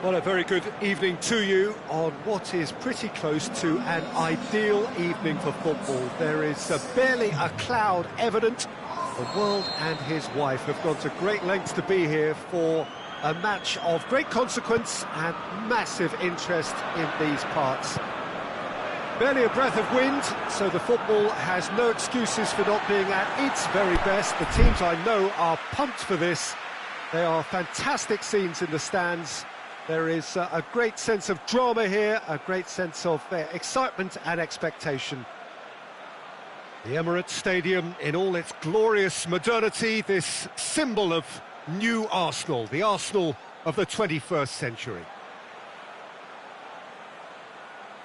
Well, a very good evening to you on what is pretty close to an ideal evening for football. There is barely a cloud evident. The world and his wife have gone to great lengths to be here for a match of great consequence and massive interest in these parts. Barely a breath of wind, so the football has no excuses for not being at its very best. The teams I know are pumped for this. They are fantastic scenes in the stands. There is a great sense of drama here, a great sense of excitement and expectation. The Emirates Stadium in all its glorious modernity, this symbol of new Arsenal, the Arsenal of the 21st century.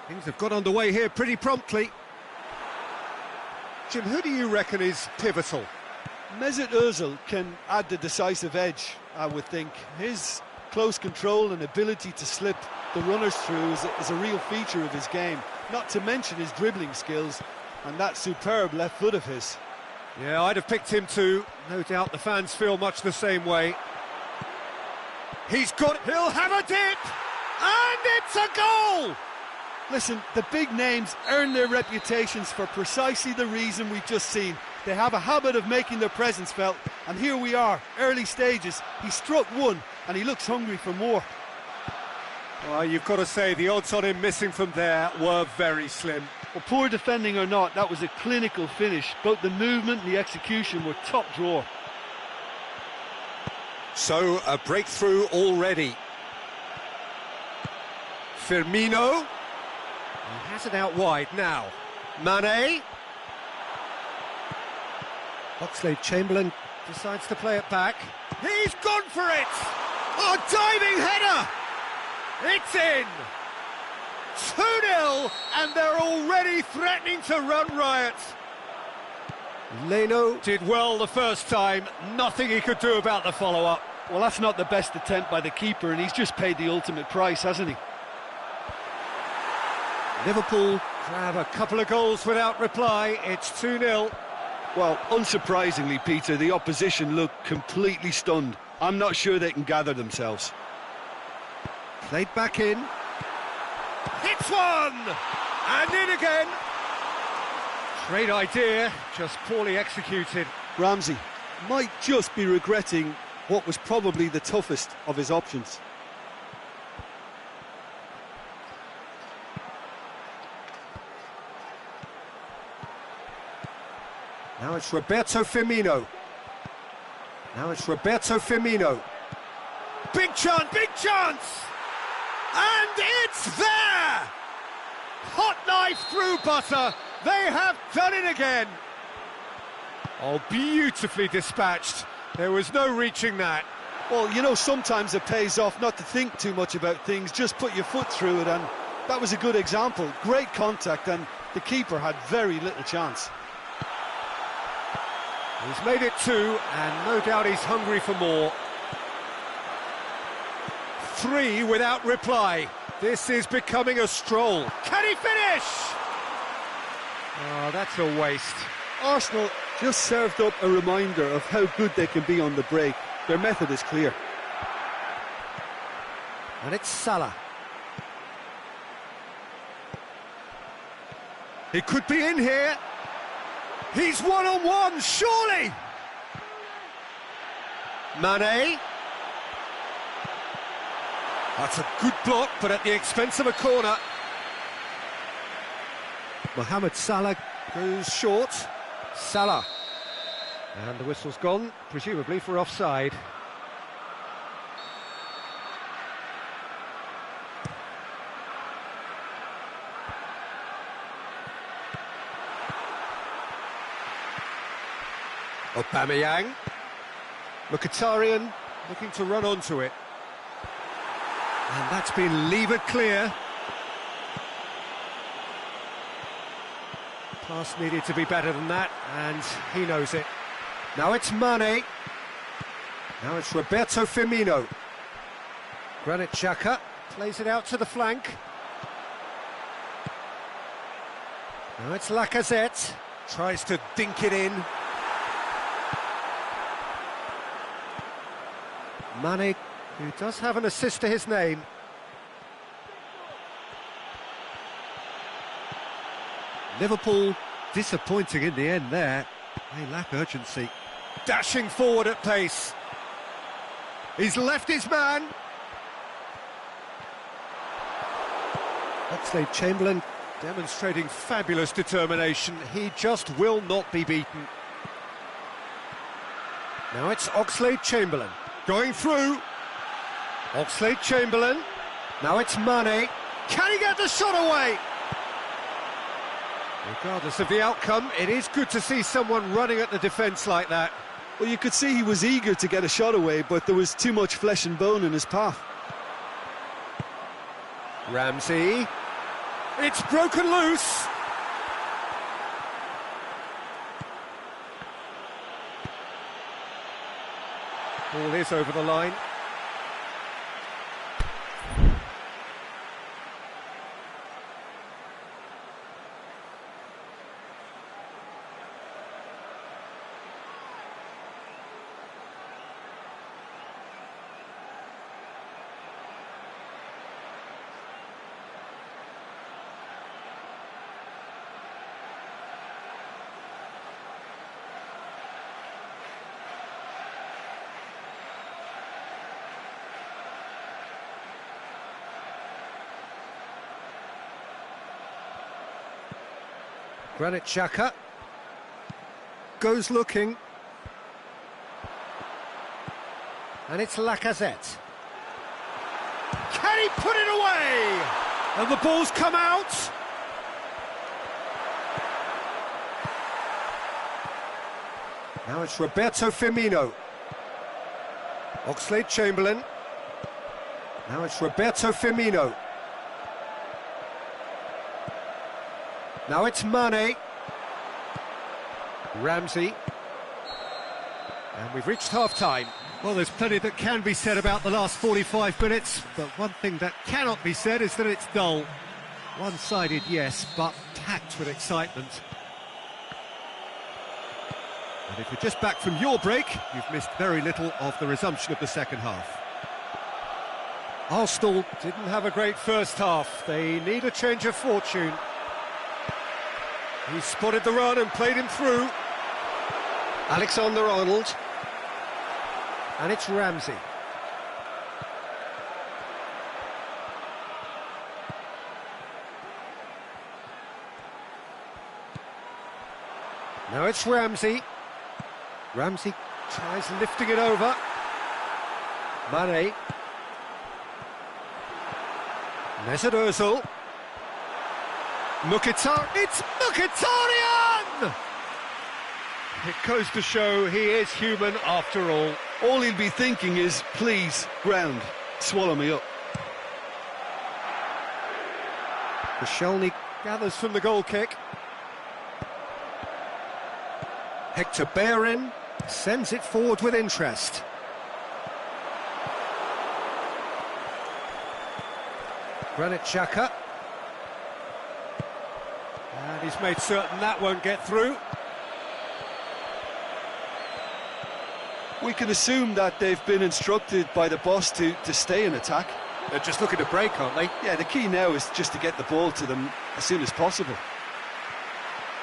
Things have got underway here pretty promptly. Jim, who do you reckon is pivotal? Mesut Ozil can add the decisive edge, I would think. His close control and ability to slip the runners through is a real feature of his game, not to mention his dribbling skills and that superb left foot of his. Yeah, I'd have picked him too. No doubt the fans feel much the same way. He'll have a dip, and it's a goal! Listen, the big names earn their reputations for precisely the reason we've just seen. They have a habit of making their presence felt, and here we are, early stages. He struck one, and he looks hungry for more. Well, you've got to say, the odds on him missing from there were very slim. Well, poor defending or not, that was a clinical finish. Both the movement and the execution were top drawer. So, a breakthrough already. Firmino. He has it out wide now. Mane. Oxlade-Chamberlain decides to play it back. He's gone for it! A diving header! It's in! 2-0, and they're already threatening to run riot. Leno did well the first time, nothing he could do about the follow-up. Well, that's not the best attempt by the keeper, and he's just paid the ultimate price, hasn't he? Liverpool grab a couple of goals without reply. It's 2-0. Well, unsurprisingly, Peter, the opposition look completely stunned. I'm not sure they can gather themselves. Played back in. Hits one! And in again. Great idea, just poorly executed. Ramsey might just be regretting what was probably the toughest of his options. Now it's Roberto Firmino. Big chance! And it's there! Hot knife through butter. They have done it again. Oh, beautifully dispatched. There was no reaching that. Well, you know, sometimes it pays off not to think too much about things, just put your foot through it, and that was a good example. Great contact, and the keeper had very little chance. He's made it two, and no doubt he's hungry for more. 3 without reply. This is becoming a stroll. Can he finish? Oh, that's a waste. Arsenal just served up a reminder of how good they can be on the break. Their method is clear. And it's Salah. He could be in here. He's one-on-one, surely! Mane. That's a good block, but at the expense of a corner. Mohamed Salah goes short. Salah. And the whistle's gone, presumably for offside. Aubameyang. Mkhitaryan looking to run onto it. And that's been levered clear. Pass needed to be better than that, and he knows it. Now it's Mane. Now it's Roberto Firmino. Granit Xhaka plays it out to the flank. Now it's Lacazette. Tries to dink it in. Mane, who does have an assist to his name. Liverpool disappointing in the end there. They lack urgency. Dashing forward at pace. He's left his man. Oxlade-Chamberlain demonstrating fabulous determination. He just will not be beaten. Now it's Oxlade-Chamberlain going through. Oxlade-Chamberlain. Now it's Mane. Can he get the shot away? Regardless of the outcome, it is good to see someone running at the defence like that. Well, you could see he was eager to get a shot away, but there was too much flesh and bone in his path. Ramsey. It's broken loose. Ball is over the line. Granit Xhaka goes looking, and it's Lacazette. Can he put it away? And the ball's come out. Now it's Roberto Firmino. Oxlade-Chamberlain. Now it's Roberto Firmino. Now it's Mane. Ramsey. And we've reached half-time. Well, there's plenty that can be said about the last 45 minutes, but one thing that cannot be said is that it's dull. One-sided, yes, but packed with excitement. And if you're just back from your break, you've missed very little of the resumption of the second half. Arsenal didn't have a great first half. They need a change of fortune. He spotted the run and played him through. Alexander-Arnold. And it's Ramsey. Now it's Ramsey. Ramsey tries lifting it over. Mane. Mesut Ozil. Mkhitaryan. It's Mkhitaryan! It goes to show he is human after all. All he'll be thinking is, please, ground, swallow me up. Koscielny gathers from the goal kick. Hector Bellerin sends it forward with interest. Granit Xhaka. And he's made certain that won't get through. We can assume that they've been instructed by the boss to stay in attack. They're just looking to break, aren't they? Yeah, the key now is just to get the ball to them as soon as possible.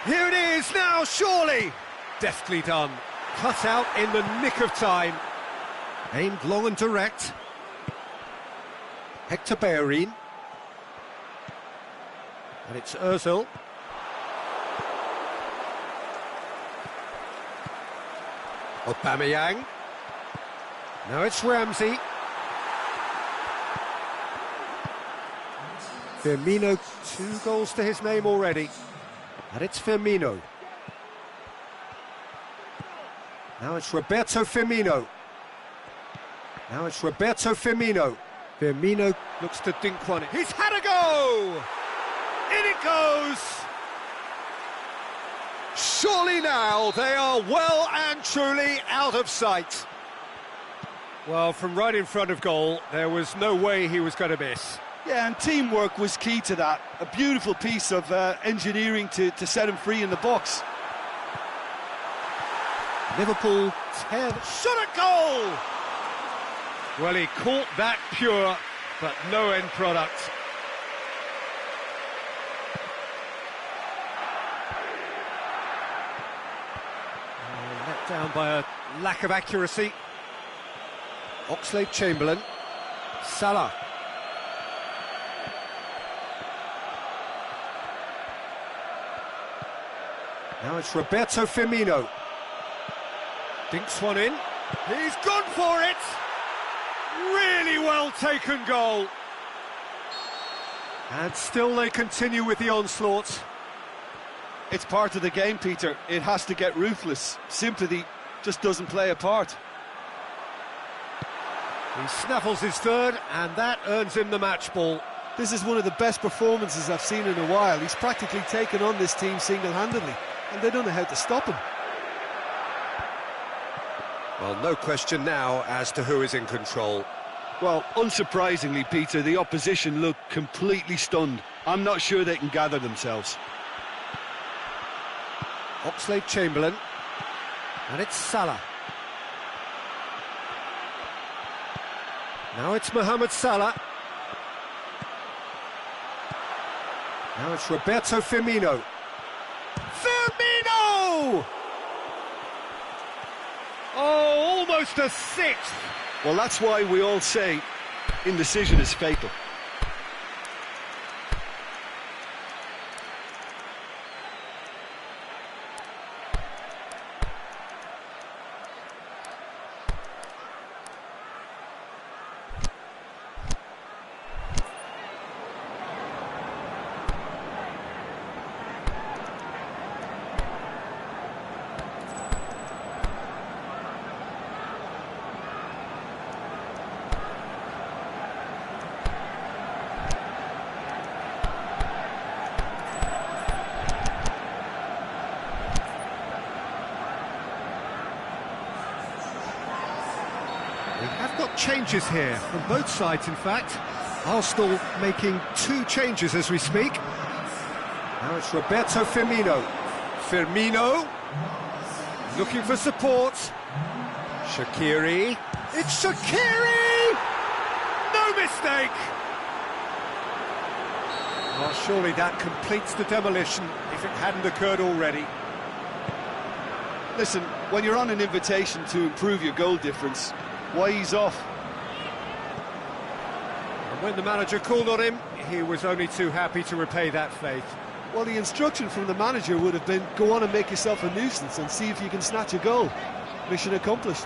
Here it is now, surely! Deftly done. Cut out in the nick of time. Aimed long and direct. Hector Bellerin. And it's Ozil. Aubameyang. Now it's Ramsey. Firmino, 2 goals to his name already. And it's Firmino. Now it's Roberto Firmino. Now it's Roberto Firmino. Firmino looks to dink one. He's had a go! In it goes! Surely now they are well and truly out of sight. Well, from right in front of goal, there was no way he was going to miss. Yeah, and teamwork was key to that. A beautiful piece of engineering to set him free in the box. Liverpool tear the shot at goal! Well, he caught that pure, but no end product. down by a lack of accuracy. Oxlade-Chamberlain. Salah. Now it's Roberto Firmino. Dinks one in. He's gone for it! Really well taken goal. And still they continue with the onslaught. It's part of the game, Peter. It has to get ruthless. Sympathy just doesn't play a part. He snaffles his third, and that earns him the match ball. This is one of the best performances I've seen in a while. He's practically taken on this team single-handedly, and they don't know how to stop him. Well, no question now as to who is in control. Well, unsurprisingly, Peter, the opposition look completely stunned. I'm not sure they can gather themselves. Oxlade-Chamberlain, and it's Salah. Now it's Mohamed Salah. Now it's Roberto Firmino. Firmino! Oh, almost a sixth. Well, that's why we all say indecision is fatal. We have got changes here, from both sides in fact. Arsenal making 2 changes as we speak. Now it's Roberto Firmino. Firmino, looking for support. Shaqiri. It's Shaqiri! No mistake! Well, surely that completes the demolition if it hadn't occurred already. Listen, when you're on an invitation to improve your goal difference, why ease off? And when the manager called on him, he was only too happy to repay that faith. Well, the instruction from the manager would have been, go on and make yourself a nuisance and see if you can snatch a goal. Mission accomplished.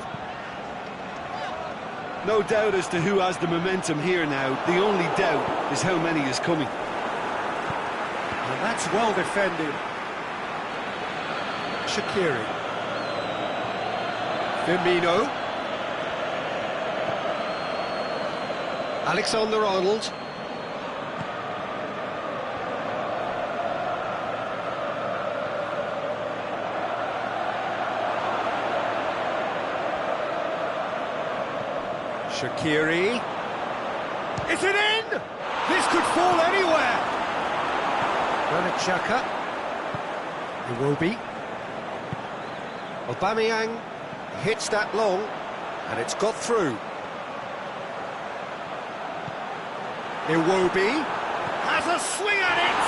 No doubt as to who has the momentum here now. The only doubt is how many is coming. And that's well defended. Shaqiri. Firmino. Alexander-Arnold. Shaqiri. Is it in? This could fall anywhere. Granit Xhaka. Iwobi. Aubameyang hits that long, and it's got through. Iwobi has a swing at it!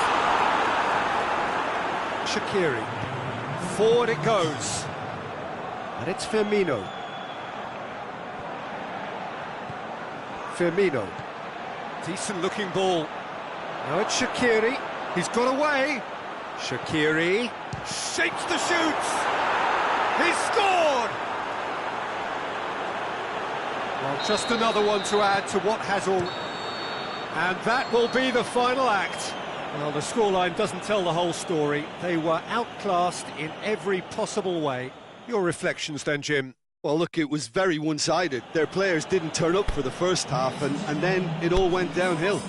Shaqiri. Forward it goes. And it's Firmino. Firmino. Decent looking ball. Now it's Shaqiri. He's got away. Shaqiri. Shapes the shoots. He's scored! Well, just another one to add to what has all... And that will be the final act. Well, the scoreline doesn't tell the whole story. They were outclassed in every possible way. Your reflections then, Jim? Well, look, it was very one-sided. Their players didn't turn up for the first half, and then it all went downhill.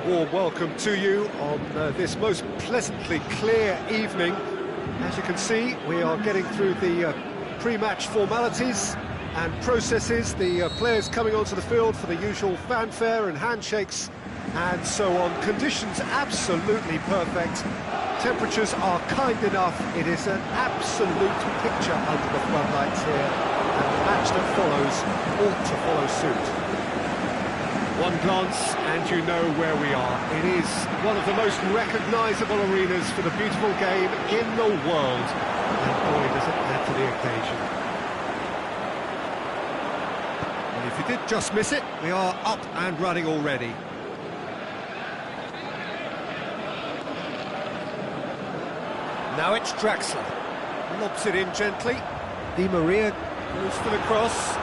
warm welcome to you on this most pleasantly clear evening. As you can see, we are getting through the pre-match formalities and processes, the players coming onto the field for the usual fanfare and handshakes and so on. Conditions absolutely perfect. Temperatures are kind enough. It is an absolute picture under the floodlights here, and the match that follows ought to follow suit. One glance and you know where we are. It is one of the most recognisable arenas for the beautiful game in the world. And boy, does it add to the occasion. And if you did just miss it, we are up and running already. Now it's Draxler. Lobs it in gently. Di Maria goes for the cross.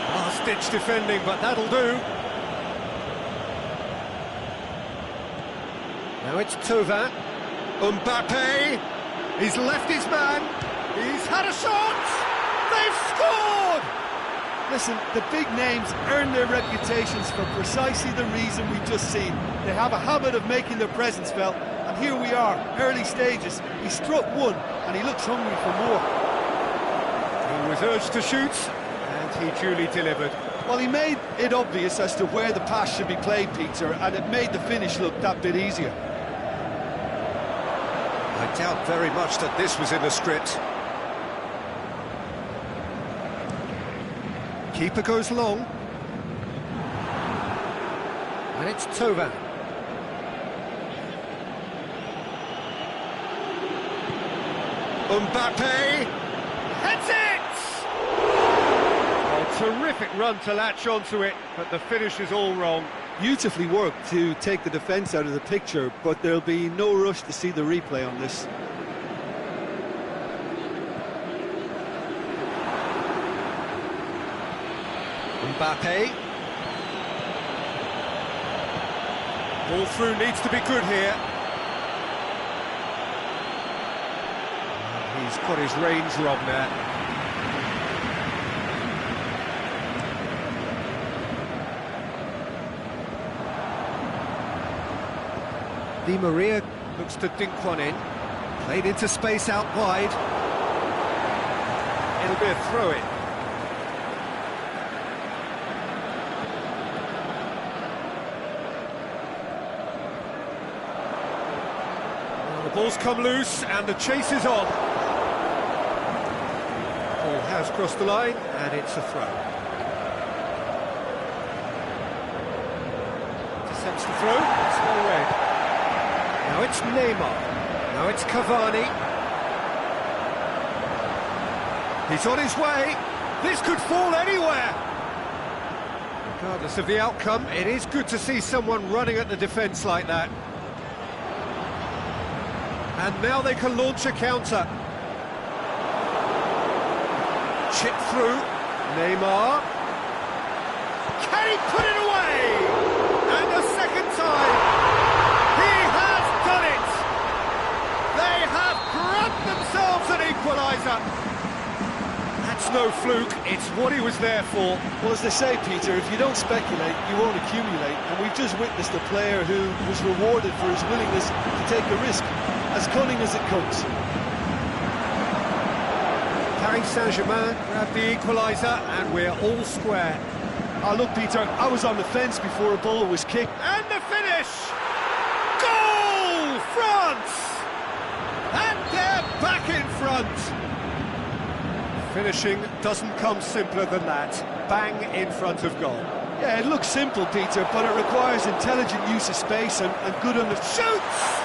Last-ditch defending, but that'll do. Now it's Thauvin. Mbappe. He's left his man. He's had a shot. They've scored! Listen, the big names earn their reputations for precisely the reason we've just seen. They have a habit of making their presence felt, and here we are, early stages. He struck one, and he looks hungry for more. He was urged to shoot, and he duly delivered. Well, he made it obvious as to where the pass should be played, Peter, and it made the finish look that bit easier. I doubt very much that this was in the script. Keeper goes long. And it's Thauvin. Mbappe heads it! Oh, terrific run to latch onto it, but the finish is all wrong. Beautifully worked to take the defence out of the picture, but there'll be no rush to see the replay on this. Mbappe. Ball through needs to be good here. He's got his reins wrong there. Di Maria looks to dink one in. Played into space out wide. It'll be a throw-in. The ball's come loose and the chase is on. Ball has crossed the line and it's a throw. Intercepts the throw, it's well read. Now it's Neymar, now it's Cavani. He's on his way, this could fall anywhere. Regardless of the outcome, it is good to see someone running at the defence like that. And now they can launch a counter. Chip through, Neymar. Can he put it away? And a second time, he has done it! They have grabbed themselves an equaliser. That's no fluke, it's what he was there for. Well, as they say, Peter, if you don't speculate, you won't accumulate. And we've just witnessed a player who was rewarded for his willingness to take a risk. As cunning as it comes. Paris Saint-Germain grab the equaliser and we're all square. Oh, look, Peter, I was on the fence before a ball was kicked. And the finish! Goal! France! And they're back in front! Finishing doesn't come simpler than that. Bang in front of goal. Yeah, it looks simple, Peter, but it requires intelligent use of space and good Shoots!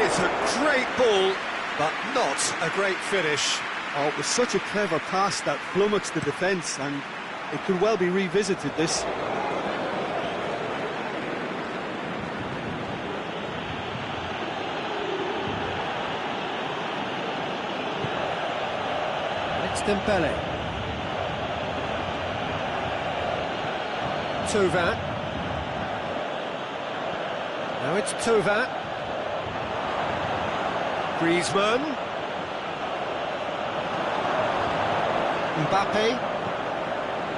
It's a great ball, but not a great finish. Oh, it was such a clever pass that flummoxed the defence, and it could well be revisited, this. It's Dembele. Thauvin. Now it's Thauvin. Griezmann. Mbappe.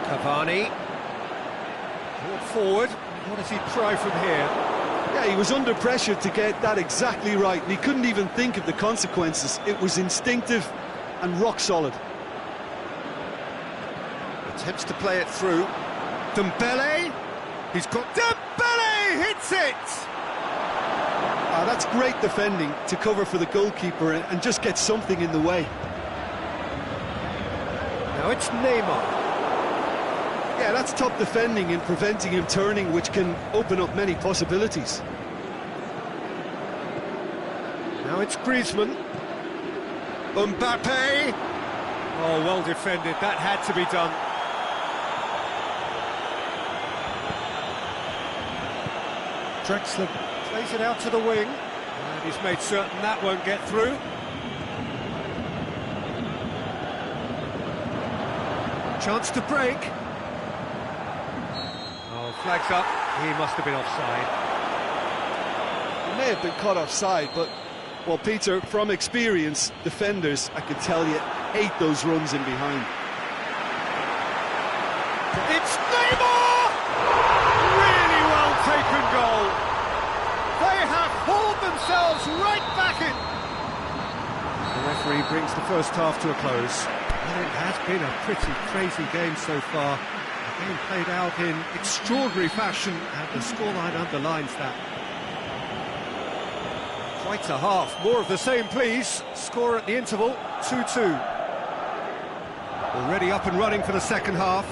Cavani. Brought forward. What does he try from here? Yeah, he was under pressure to get that exactly right, and he couldn't even think of the consequences. It was instinctive and rock solid. Attempts to play it through. Dembele! He's got... Dembele hits it! That's great defending to cover for the goalkeeper and just get something in the way. Now it's Neymar. Yeah, that's top defending and preventing him turning, which can open up many possibilities. Now it's Griezmann. Mbappe! Oh, well defended. That had to be done. Drexler plays it out to the wing. And he's made certain that won't get through. Chance to break. Oh, flags up. He must have been offside. He may have been caught offside, but, well, Peter, from experience, defenders, I can tell you, hate those runs in behind. It's Neymar! Really well taken goal. They have hauled themselves right back in. The referee brings the first half to a close. Well, it has been a pretty crazy game so far. The game played out in extraordinary fashion, and the scoreline underlines that. Quite a half. More of the same, please. Score at the interval, 2-2. Already up and running for the second half.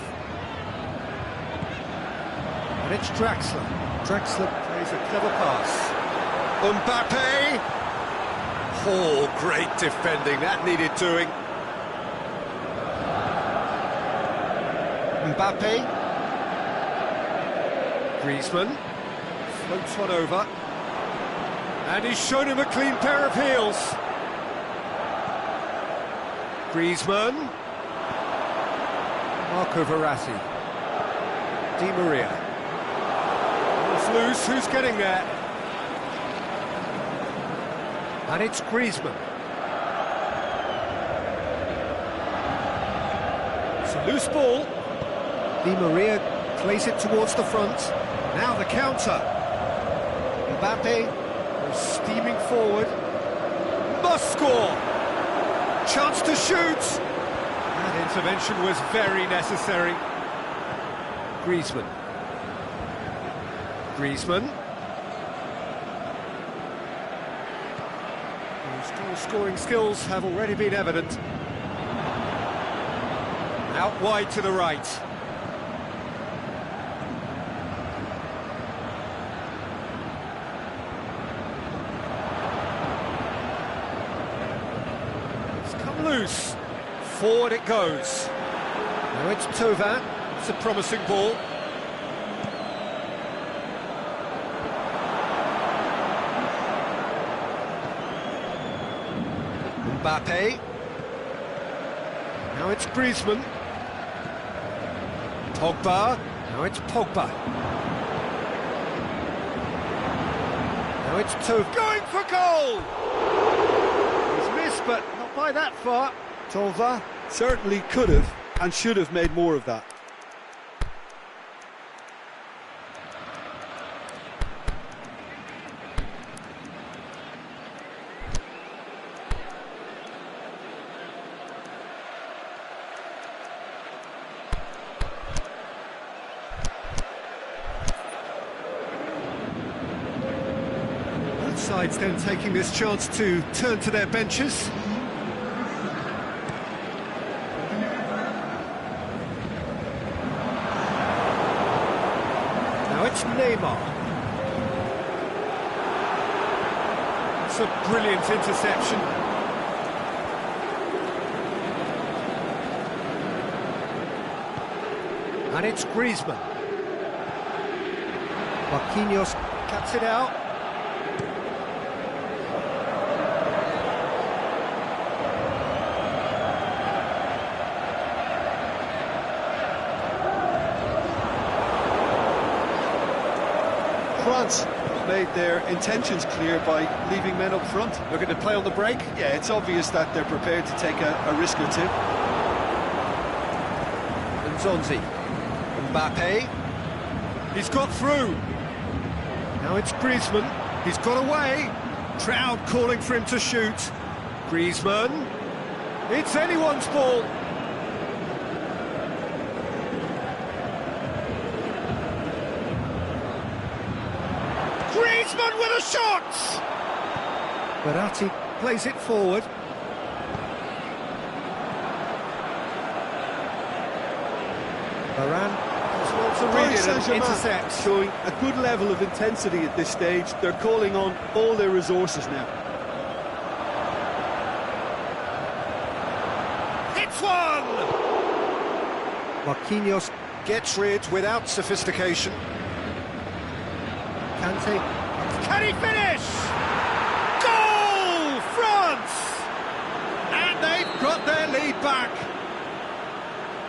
And it's Draxler. Draxler plays a clever pass. Mbappe! Oh, great defending. That needed doing. Mbappe. Griezmann. Floats one over. And he's shown him a clean pair of heels. Griezmann. Marco Verratti. Di Maria. It's loose, who's getting there? And it's Griezmann. It's a loose ball. Di Maria plays it towards the front. Now the counter. Mbappe goes steaming forward. Must score! Chance to shoot! That intervention was very necessary. Griezmann. Griezmann. His goal-scoring skills have already been evident. Out wide to the right. It's come loose. Forward it goes. Now it's Thauvin. It's a promising ball. Mbappe. Now it's Griezmann. Pogba. Now it's Pogba. Now it's Thauvin. Going for goal! He's missed, but not by that far. Thauvin certainly could have and should have made more of that. Both sides then taking this chance to turn to their benches. It's Neymar. It's a brilliant interception. And it's Griezmann. Marquinhos cuts it out. France made their intentions clear by leaving men up front. Looking to play on the break? Yeah, it's obvious that they're prepared to take a risk or two. Nzonzi. Mbappe. He's got through. Now it's Griezmann. He's got away. Crowd calling for him to shoot. Griezmann. It's anyone's ball. Griezmann with a shot! Verratti plays it forward. Varane wants to read it and intercept. Showing a good level of intensity at this stage. They're calling on all their resources now. It's one! Marquinhos gets rid without sophistication. Kante. Can he finish? Goal! France! And they've got their lead back.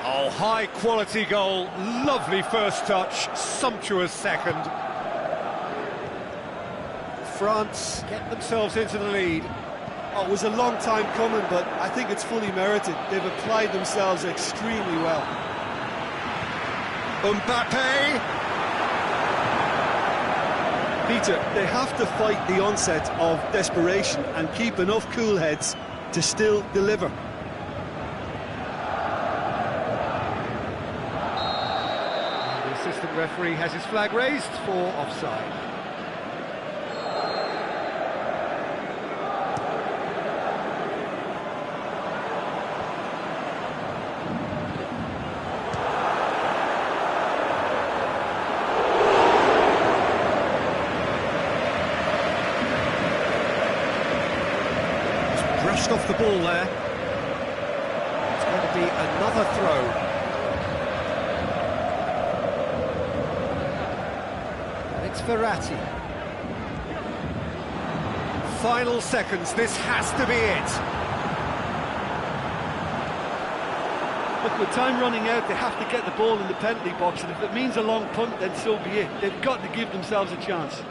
Oh, high-quality goal. Lovely first touch. Sumptuous second. France get themselves into the lead. Oh, it was a long time coming, but I think it's fully merited. They've applied themselves extremely well. Mbappe. Peter, they have to fight the onset of desperation and keep enough cool heads to still deliver. And the assistant referee has his flag raised for offside. Brushed off the ball there. It's going to be another throw. It's Verratti. Final seconds, this has to be it. Look, with time running out, they have to get the ball in the penalty box, and if it means a long punt, then so be it. They've got to give themselves a chance.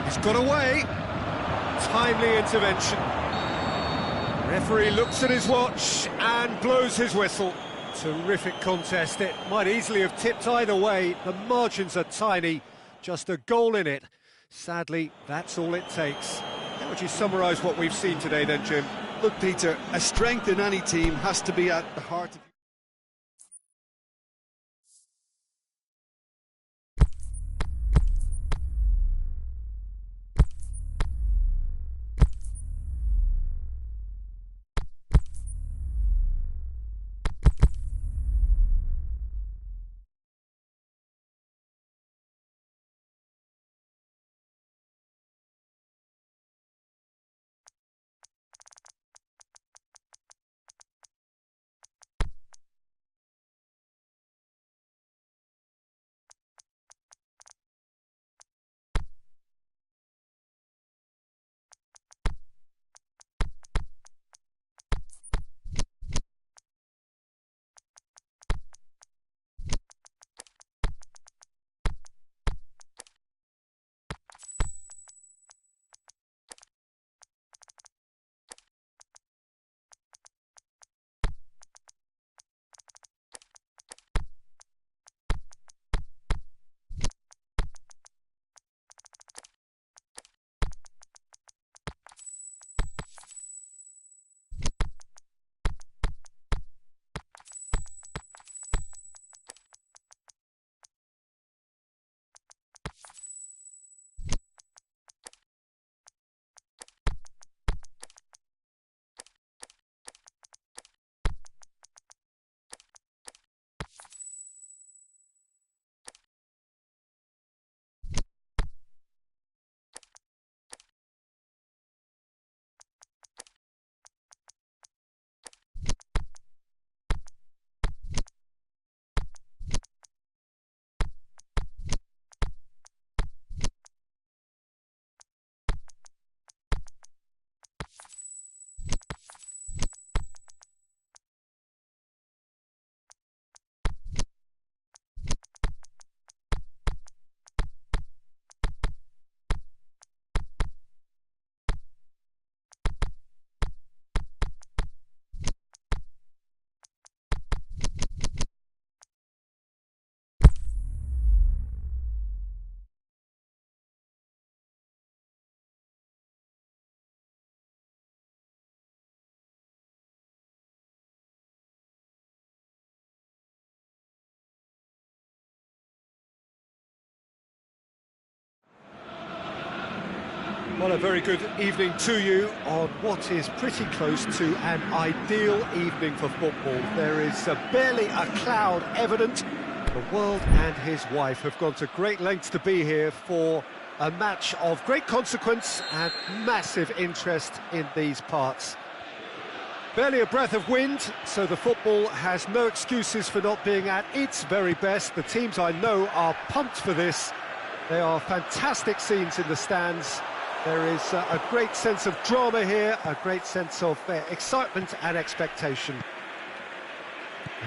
He's got away. Timely intervention. Referee looks at his watch and blows his whistle. Terrific contest. It might easily have tipped either way. The margins are tiny. Just a goal in it. Sadly, that's all it takes. How would you summarise what we've seen today then, Jim? Look, Peter, a strength in any team has to be at the heart of Well, a very good evening to you on what is pretty close to an ideal evening for football. There is barely a cloud evident. The world and his wife have gone to great lengths to be here for a match of great consequence and massive interest in these parts. Barely a breath of wind, so the football has no excuses for not being at its very best. The teams I know are pumped for this. They are fantastic scenes in the stands. There is a great sense of drama here, a great sense of excitement and expectation.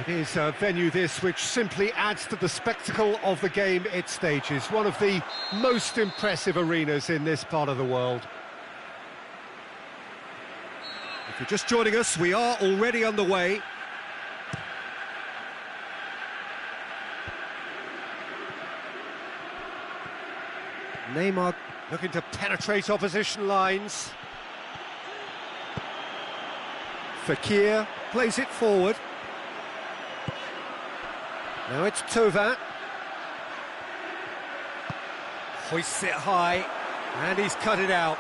It is a venue this which simply adds to the spectacle of the game it stages. One of the most impressive arenas in this part of the world. If you're just joining us, we are already underway. Neymar looking to penetrate opposition lines. Fekir plays it forward. Now it's Thauvin. Hoists it high, and he's cut it out.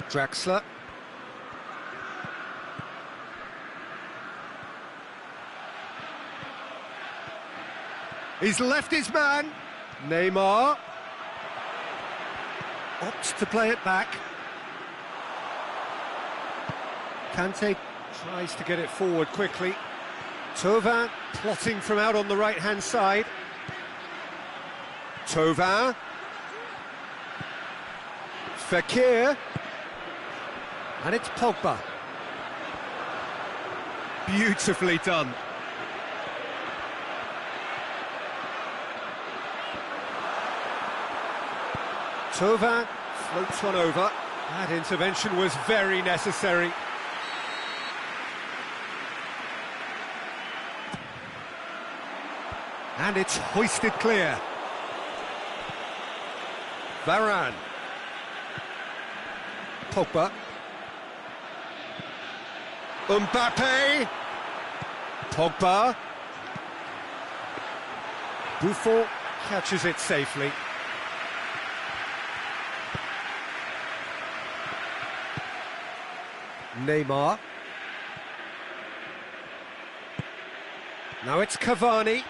Draxler. He's left his man. Neymar opts to play it back. Kante tries to get it forward quickly. Thauvin plotting from out on the right-hand side. Thauvin. Fekir. And it's Pogba. Beautifully done. Thauvin floats one over. That intervention was very necessary. And it's hoisted clear. Varane. Pogba. Mbappe. Pogba. Buffon catches it safely. Neymar. Now it's Cavani.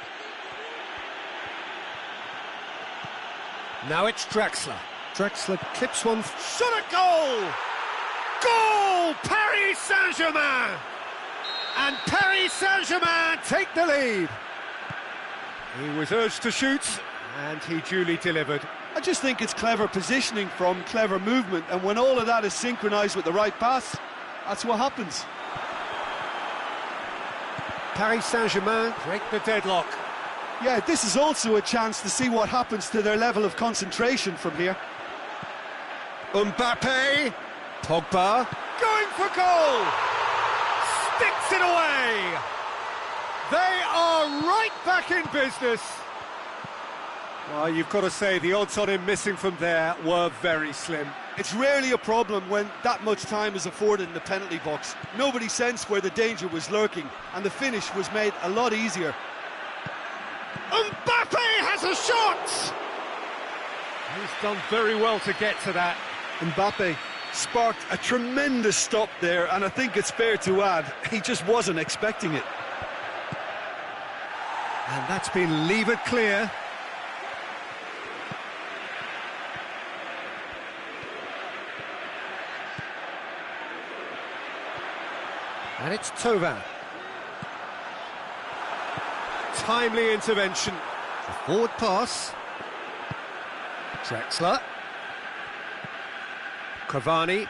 Now it's Draxler. Draxler clips one. Shot at goal! Goal! Paris Saint-Germain! And Paris Saint-Germain take the lead. He was urged to shoot, and he duly delivered. I just think it's clever positioning from clever movement, and when all of that is synchronised with the right pass, that's what happens. Paris Saint-Germain break the deadlock. Yeah, this is also a chance to see what happens to their level of concentration from here. Mbappe. Pogba. Going for goal! Sticks it away! They are right back in business. Well, you've got to say the odds on him missing from there were very slim. It's rarely a problem when that much time is afforded in the penalty box. Nobody sensed where the danger was lurking, and the finish was made a lot easier. Mbappe has a shot! He's done very well to get to that. Mbappe sparked a tremendous stop there, and I think it's fair to add, he just wasn't expecting it. And that's been levered clear. And it's Thauvin. Timely intervention. A forward pass. Draxler. Cavani.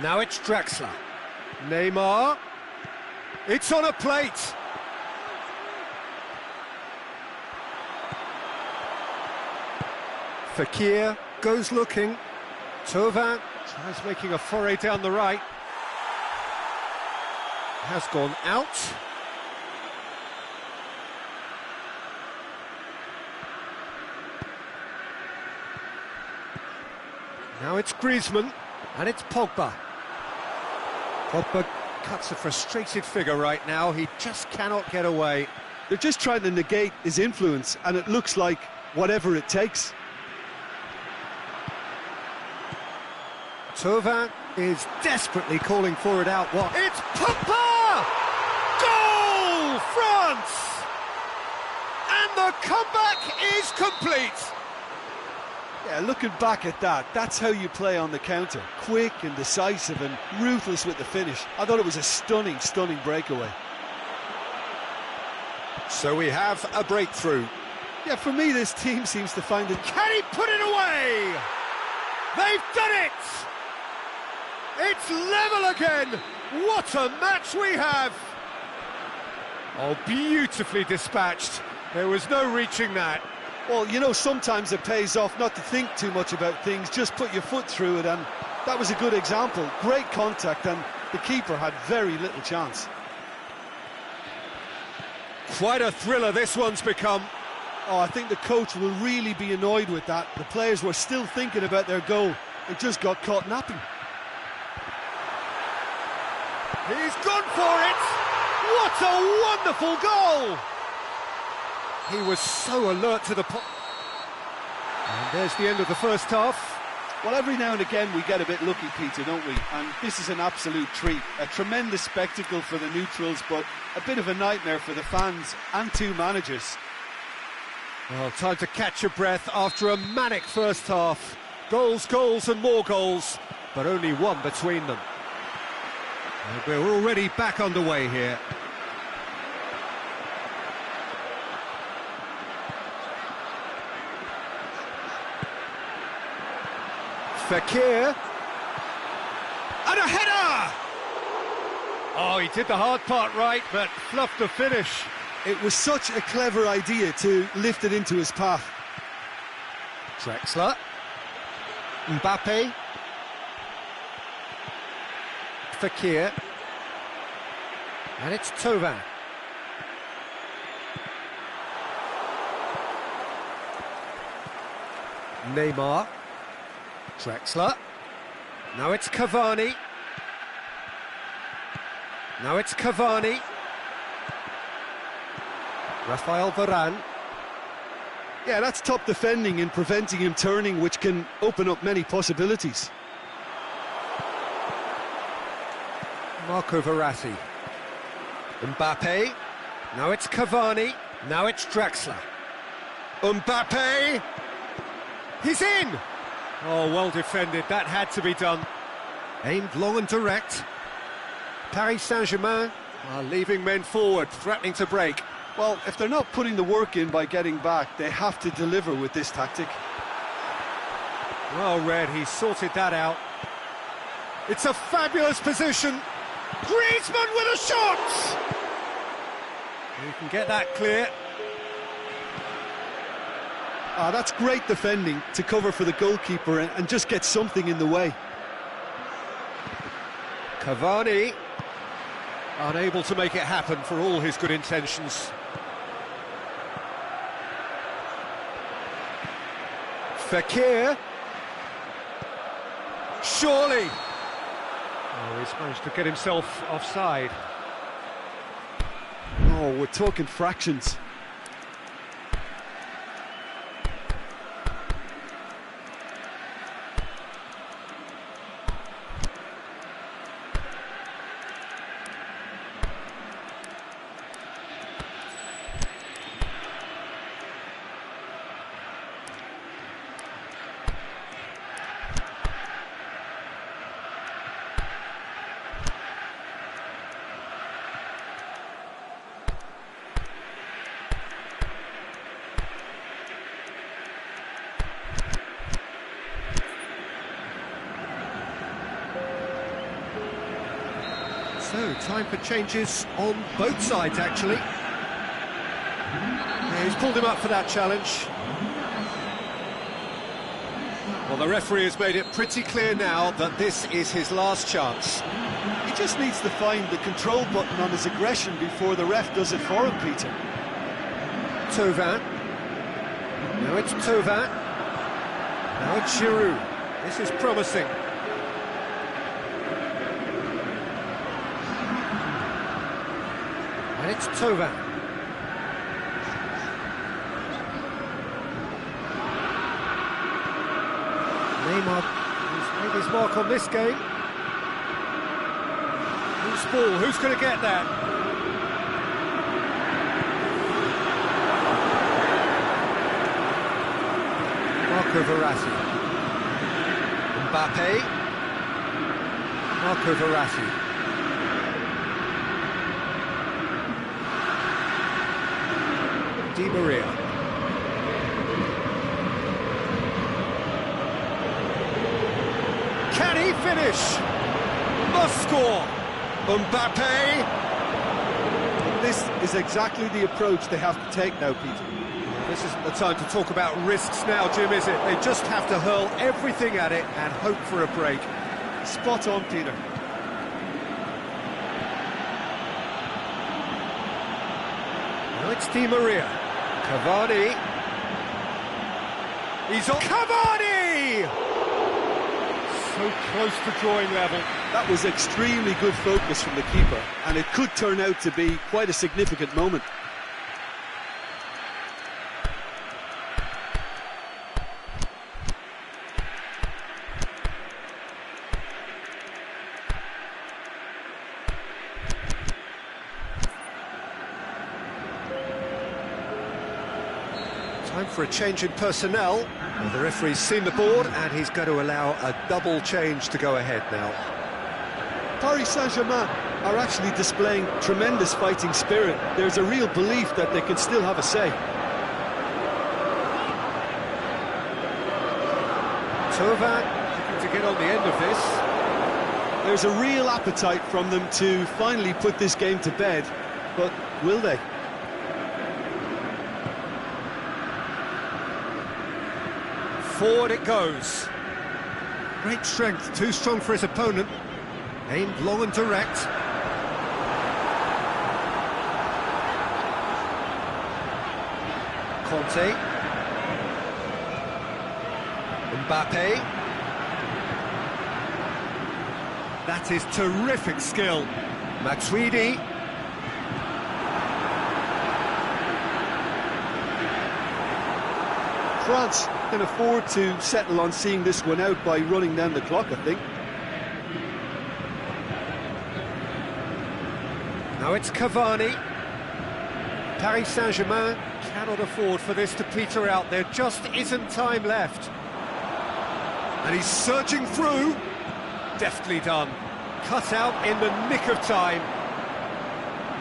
Now it's Draxler. Neymar. It's on a plate. Fekir goes looking. Thauvin tries making a foray down the right. Has gone out. Now it's Griezmann, and it's Pogba. Pogba cuts a frustrated figure right now, he just cannot get away. They're just trying to negate his influence, and it looks like whatever it takes. Thauvin is desperately calling for it out. What? It's Pogba! Goal, France! And the comeback is complete. Yeah, looking back at that, that's how you play on the counter. Quick and decisive and ruthless with the finish. I thought it was a stunning, stunning breakaway. So we have a breakthrough. Yeah, for me, this team seems to find it. Can he put it away? They've done it! It's level again! What a match we have! Oh, beautifully dispatched. There was no reaching that. Well, you know, sometimes it pays off not to think too much about things, just put your foot through it, and that was a good example. Great contact, and the keeper had very little chance. Quite a thriller this one's become. Oh, I think the coach will really be annoyed with that. The players were still thinking about their goal and just got caught napping. He's gone for it! What a wonderful goal! He was so alert to the point. And there's the end of the first half. Well, every now and again we get a bit lucky, Peter, don't we? And this is an absolute treat. A tremendous spectacle for the neutrals, but a bit of a nightmare for the fans and two managers. Well, time to catch your breath after a manic first half. Goals, goals and more goals, but only one between them. And we're already back underway here. Fekir. And a header! Oh, he did the hard part right, but fluffed the finish. It was such a clever idea to lift it into his path. Drexler. Mbappe. Fekir. And it's Thauvin. Neymar. Drexler. Now it's Cavani. Now it's Cavani. Rafael Varane. Yeah, that's top defending and preventing him turning, which can open up many possibilities. Marco Verratti. Mbappe. Now it's Cavani. Now it's Drexler. Mbappe. He's in! Oh, well defended. That had to be done. Aimed long and direct. Paris Saint-Germain are leaving men forward, threatening to break. Well, if they're not putting the work in by getting back, they have to deliver with this tactic. Well read, he sorted that out. It's a fabulous position. Griezmann with a shot! You can get that clear. That's great defending to cover for the goalkeeper and just get something in the way. Cavani, unable to make it happen for all his good intentions. Fekir. Surely. Oh, he's managed to get himself offside. Oh, we're talking fractions. So, time for changes on both sides, actually. Yeah, he's pulled him up for that challenge. Well, the referee has made it pretty clear now that this is his last chance. He just needs to find the control button on his aggression before the ref does it for him, Peter. Thauvin. Now it's Thauvin. Now it's Giroud. This is promising. And it's Thauvin. Neymar, he's made his mark on this game. Who's ball? Who's going to get that? Marco Verratti. Mbappe. Marco Verratti. Di Maria. Can he finish? Must score. Mbappe. This is exactly the approach they have to take now, Peter. This isn't the time to talk about risks now, Jim, is it? They just have to hurl everything at it and hope for a break. Spot on, Peter. Now it's Di Maria. Cavani. He's on. Cavani! So close to drawing level. That was extremely good focus from the keeper, and it could turn out to be quite a significant moment. Time for a change in personnel. Well, the referee's seen the board and he's going to allow a double change to go ahead now. Paris Saint-Germain are actually displaying tremendous fighting spirit. There's a real belief that they can still have a say. Tovan looking to get on the end of this. There's a real appetite from them to finally put this game to bed, but will they? Forward it goes. Great strength, too strong for his opponent. Aimed long and direct. Conte. Mbappe. That is terrific skill. Matuidi. France can afford to settle on seeing this one out by running down the clock, I think. Now it's Cavani. Paris Saint-Germain cannot afford for this to peter out. There just isn't time left. And he's surging through. Deftly done. Cut out in the nick of time.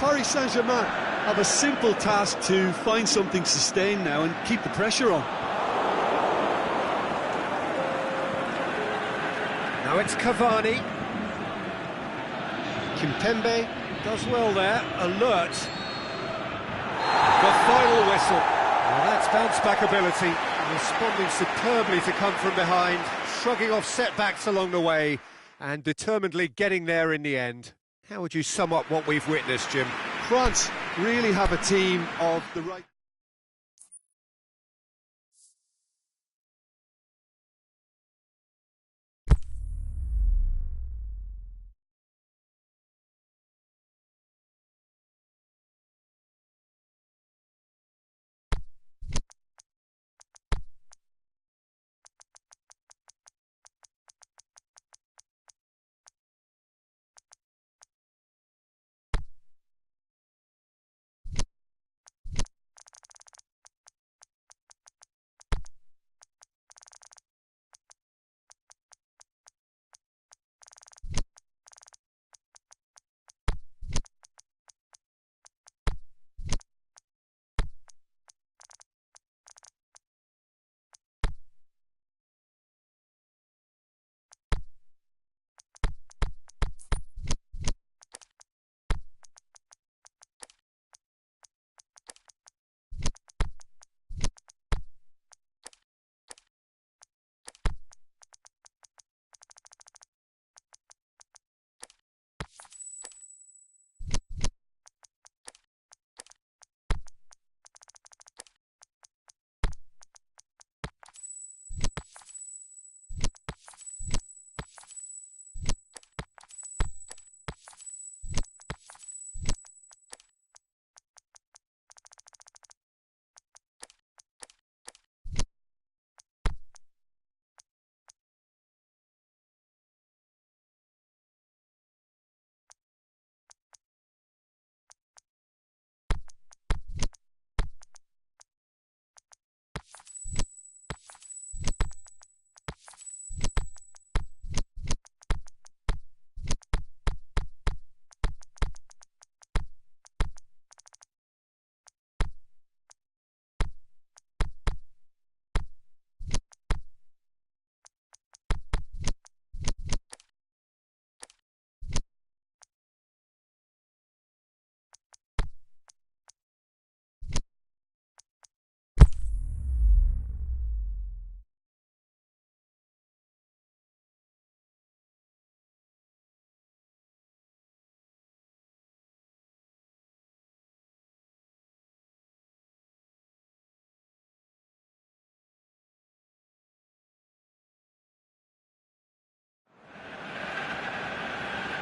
Paris Saint-Germain have a simple task to find something sustained now and keep the pressure on. Now it's Cavani. Kimpembe does well there, alert. The final whistle. Well, that's bounce-back ability, responding superbly to come from behind, shrugging off setbacks along the way, and determinedly getting there in the end. How would you sum up what we've witnessed, Jim? France really have a team of the right...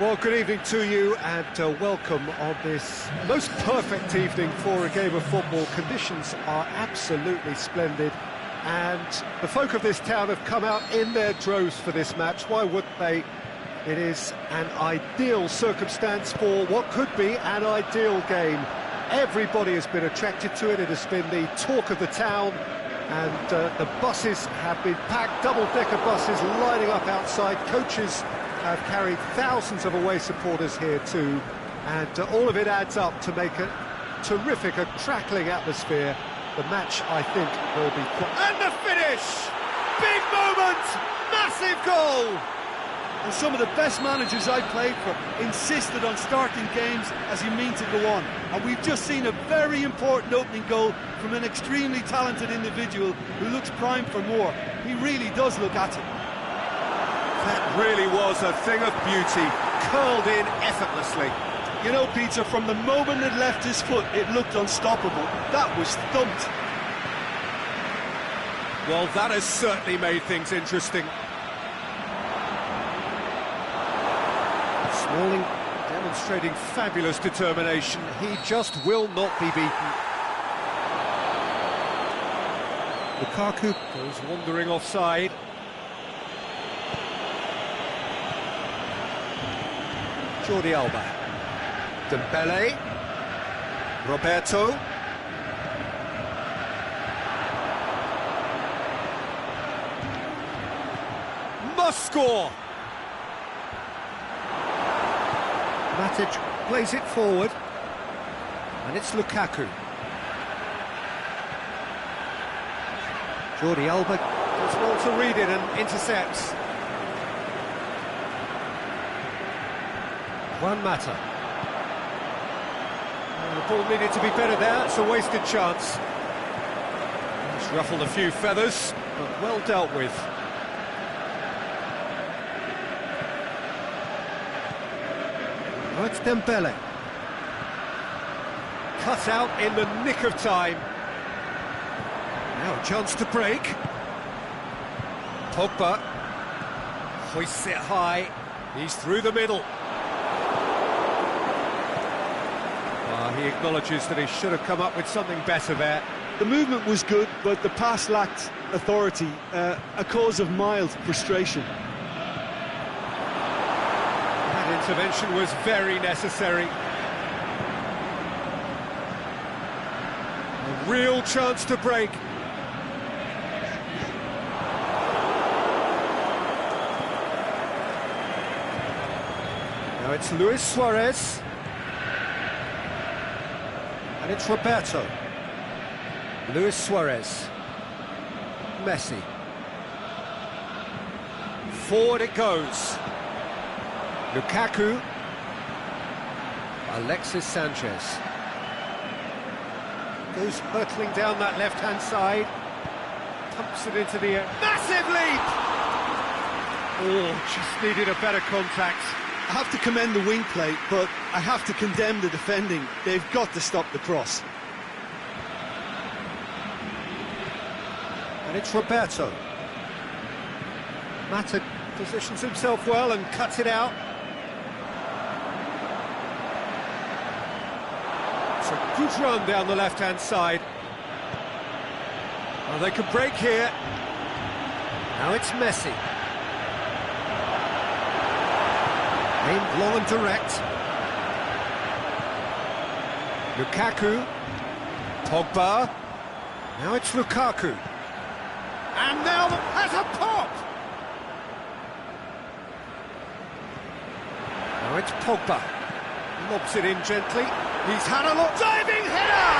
Well, good evening to you and welcome on this most perfect evening for a game of football. Conditions are absolutely splendid and the folk of this town have come out in their droves for this match. Why wouldn't they? It is an ideal circumstance for what could be an ideal game. Everybody has been attracted to it. It has been the talk of the town and the buses have been packed, double-decker buses lining up outside. Coaches have carried thousands of away supporters here too, and all of it adds up to make a terrific, a crackling atmosphere. The match, I think, will be quite... And the finish! Big moment! Massive goal! And some of the best managers I played for insisted on starting games as you mean to go on. And we've just seen a very important opening goal from an extremely talented individual who looks primed for more. He really does look at it. That really was a thing of beauty, curled in effortlessly. You know, Peter, from the moment it left his foot, it looked unstoppable. That was thumped. Well, that has certainly made things interesting. Smalling demonstrating fabulous determination. He just will not be beaten. Lukaku goes wandering offside. Jordi Alba, Dembele, Roberto, must score. Matic plays it forward, and it's Lukaku. Jordi Alba does well to read it and intercepts. Juan Mata. The ball needed to be better there, it's a wasted chance. He's ruffled a few feathers, but well dealt with. Oh, it's Dembele. Cut out in the nick of time. Now a chance to break. Pogba hoists it high. He's through the middle. He acknowledges that he should have come up with something better there. The movement was good, but the pass lacked authority, a cause of mild frustration. That intervention was very necessary. A real chance to break. Now it's Luis Suarez. And it's Roberto. Luis Suarez. Messi. Forward it goes. Lukaku. Alexis Sanchez. Goes hurtling down that left-hand side. Pumps it into the air. Massive leap! Oh, just needed a better contact. I have to commend the wing play, but I have to condemn the defending. They've got to stop the cross. And it's Roberto. Mata positions himself well and cuts it out. It's a good run down the left-hand side. Well, they could break here. Now it's Messi. Aimed long and direct. Lukaku. Pogba. Now it's Lukaku. And now has a pop! Now it's Pogba. Lobs it in gently. He's had a look. Diving header!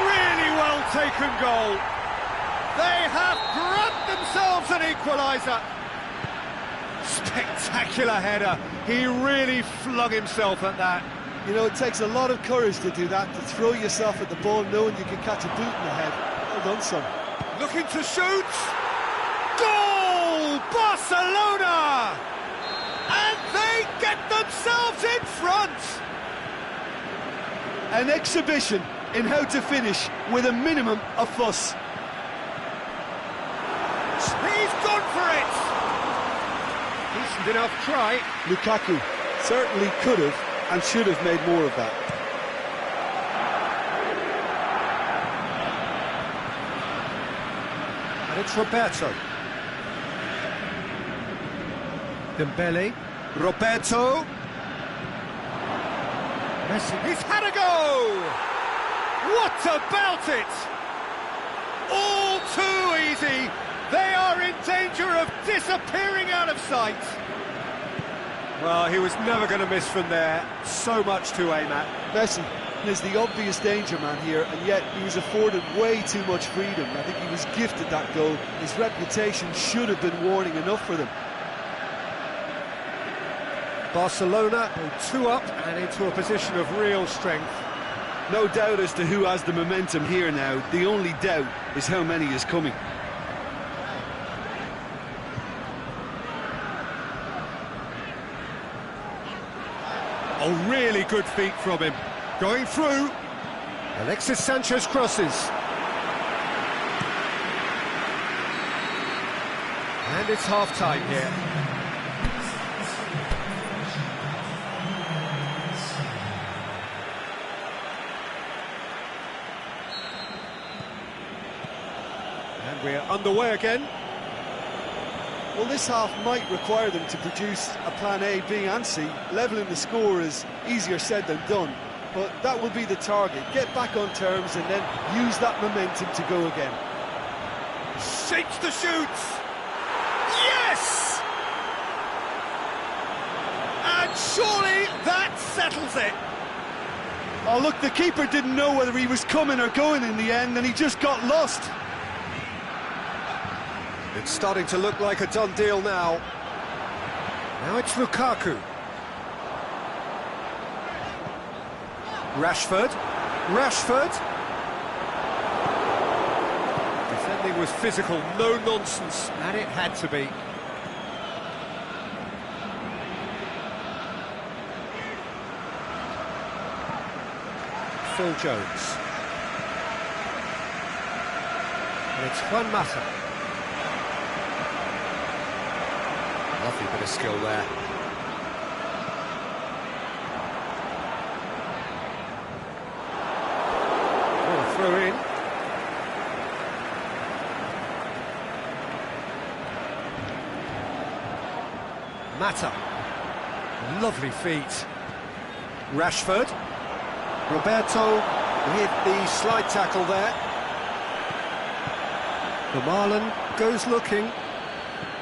Really well taken goal. They have grabbed themselves an equaliser. Spectacular header. He really flung himself at that. You know, it takes a lot of courage to do that, to throw yourself at the ball knowing you can catch a boot in the head. Well done, son. Looking to shoot. Goal! Barcelona! And they get themselves in front. An exhibition in how to finish with a minimum of fuss. He's gone for it. Decent enough try. Lukaku certainly could have and should have made more of that. And it's Roberto. Dembele. Roberto. Messi. He's had a go! What about it? All too easy. They are in danger of disappearing out of sight. Well, he was never going to miss from there. So much to aim at. Messi is the obvious danger man here, and yet he was afforded way too much freedom. I think he was gifted that goal. His reputation should have been warning enough for them. Barcelona go 2 up and into a position of real strength. No doubt as to who has the momentum here now. The only doubt is how many is coming. Oh, really good feet from him. Going through. Alexis Sanchez crosses. And it's half-time here. And we're underway again. Well, this half might require them to produce a plan A, B and C. Levelling the score is easier said than done, but that will be the target. Get back on terms and then use that momentum to go again. Shakes the shoots! Yes! And surely that settles it! Oh, look, the keeper didn't know whether he was coming or going in the end, and he just got lost. It's starting to look like a done deal now. Now it's Lukaku. Rashford. Rashford. Defending was physical, no nonsense, and it had to be. Phil Jones. And it's Juan Mata. Lovely bit of skill there. Oh, throw in. Mata. Lovely feet. Rashford. Roberto with the slide tackle there. The Marlon goes looking.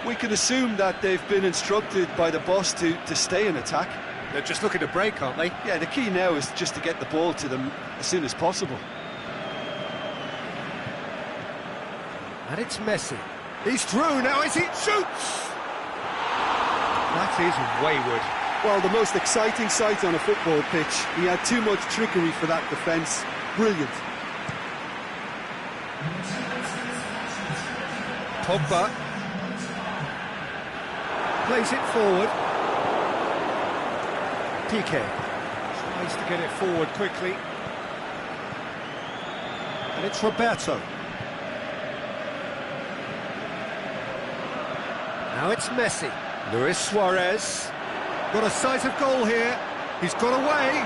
We can assume that they've been instructed by the boss to stay in attack. They're just looking to break, aren't they? Yeah, the key now is just to get the ball to them as soon as possible. And it's Messi. He's through now as he shoots! That is wayward. Well, the most exciting sight on a football pitch. He had too much trickery for that defence. Brilliant. Pogba plays it forward. Piqué tries to get it forward quickly. And it's Roberto. Now it's Messi. Luis Suarez. Got a sight of goal here. He's got away.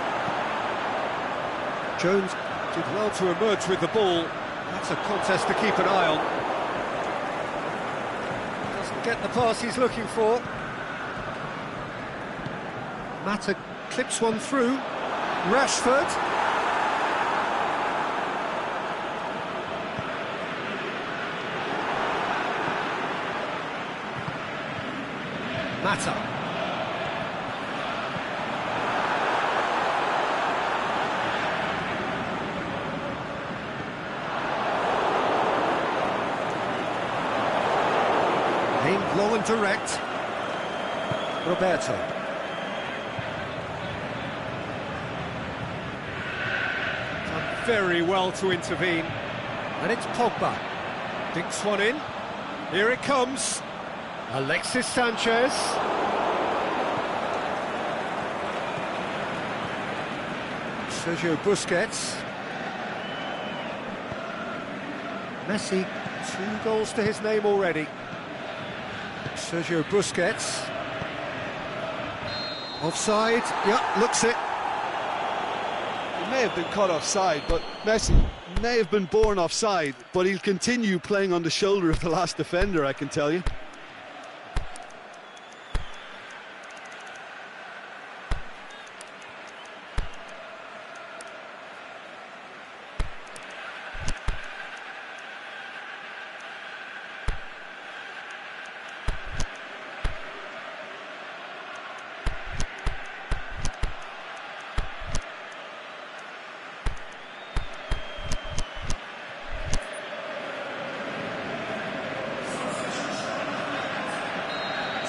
Jones did well to emerge with the ball. That's a contest to keep an eye on. Doesn't get the pass he's looking for. Mata clips one through. Rashford. Mata. Aimed low and direct. Roberto. Done very well to intervene. And it's Pogba. Dinks one in. Here it comes. Alexis Sanchez. Sergio Busquets. Messi, 2 goals to his name already. Sergio Busquets. Offside, yeah, looks it. He may have been caught offside, but Messi may have been born offside, but he'll continue playing on the shoulder of the last defender, I can tell you.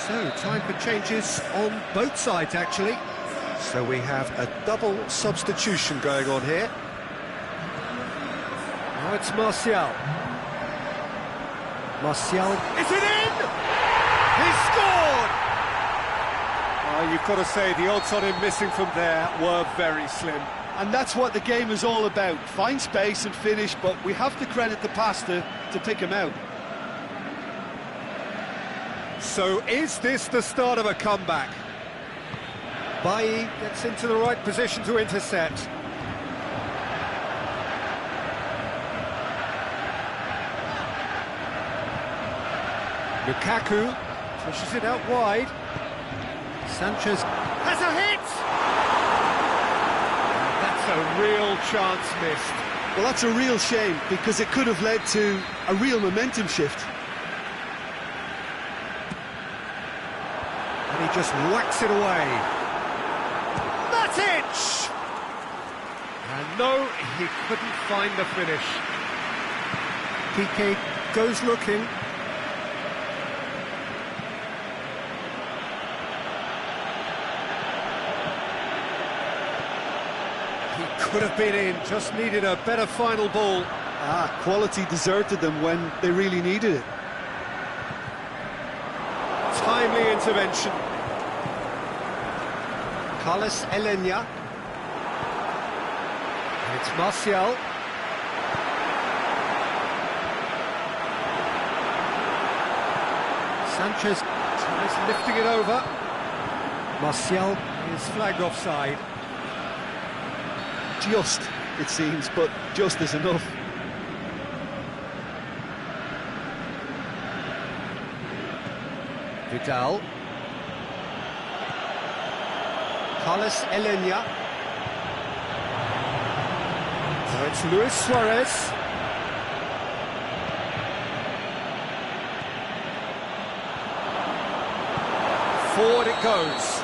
So, time for changes on both sides, actually. So we have a double substitution going on here. Now it's Martial. Martial, is it in? He scored! You've got to say, the odds on him missing from there were very slim. And that's what the game is all about. Find space and finish, but we have to credit the pass to pick him out. So is this the start of a comeback? Bailly gets into the right position to intercept. Lukaku pushes it out wide. Sanchez has a hit! That's a real chance missed. Well, that's a real shame, because it could have led to a real momentum shift. And he just whacks it away. Matic! And no, he couldn't find the finish. Piqué goes looking. He could have been in, just needed a better final ball. Quality deserted them when they really needed it. Timely intervention. Carlos Elenia. And it's Martial. Sanchez tries lifting it over. Martial is flagged offside. Just, it seems, but just is enough. Vidal. Carlos Elenia. So it's Luis Suarez. Forward it goes.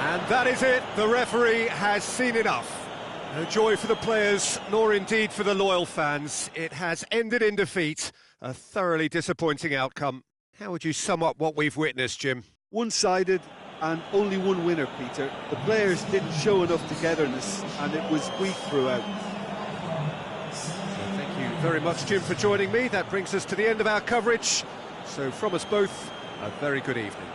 And that is it. The referee has seen enough. No joy for the players, nor indeed for the loyal fans. It has ended in defeat. A thoroughly disappointing outcome. How would you sum up what we've witnessed, Jim? One-sided and only one winner, Peter. The players didn't show enough togetherness, and it was weak throughout. So thank you very much, Jim, for joining me. That brings us to the end of our coverage. So from us both, a very good evening.